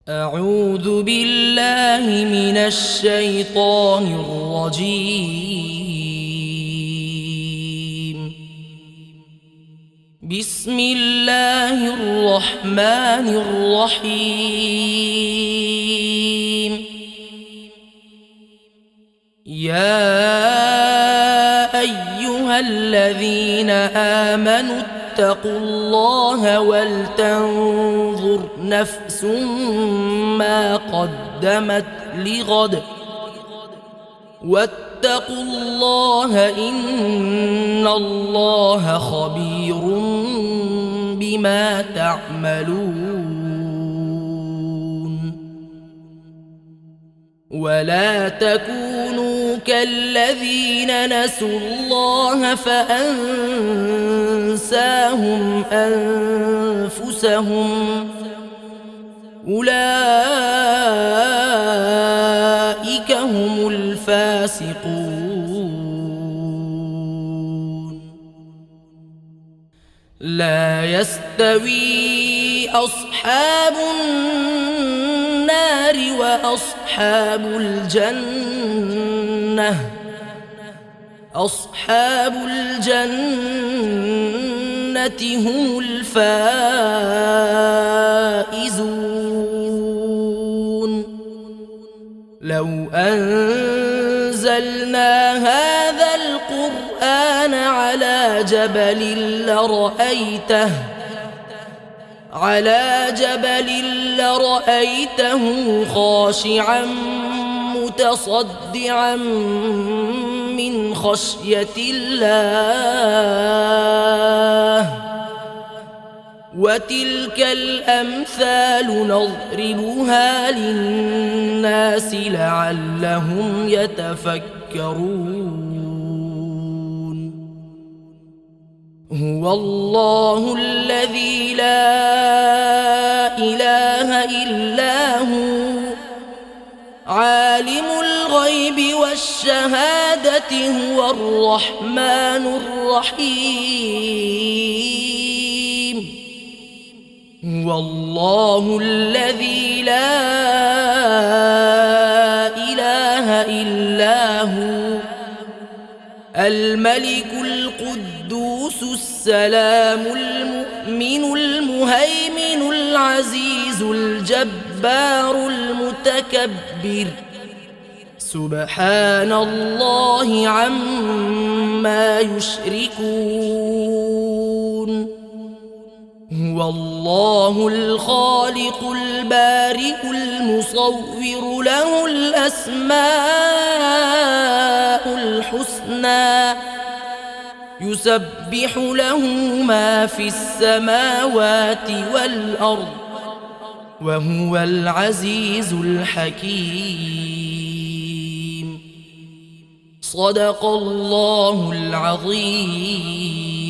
أعوذ بالله من الشيطان الرجيم. بسم الله الرحمن الرحيم. يا أيها الذين آمنوا اتقوا الله ولتنظر نفس ما قدمت لغد واتقوا الله إن الله خبير بما تعملون. ولا تكونوا كالذين نسوا الله فأنساهم أنفسهم أولئك هم الفاسقون. لا يستوي أصحاب النار وأصحاب الجنة. أصحاب الجنة هم الفائزون. لو أنزلنا هذا القرآن على جبل لرأيته خاشعا متصدعا من خشية الله. وتلك الأمثال نضربها للناس لعلهم يتفكرون. هو الله الذي لا إله إلا هو عالم الغيب والشهادة هو الرحمن الرحيم. هو الله الذي لا إله إلا هو الملك القدوس السلام المؤمن المهيمن العزيز الجبار المتكبر. سبحان الله عما يشركون. هو الله الخالق البارئ المصور له الأسماء الحسنى يسبح له ما في السماوات والأرض وهو العزيز الحكيم. صدق الله العظيم.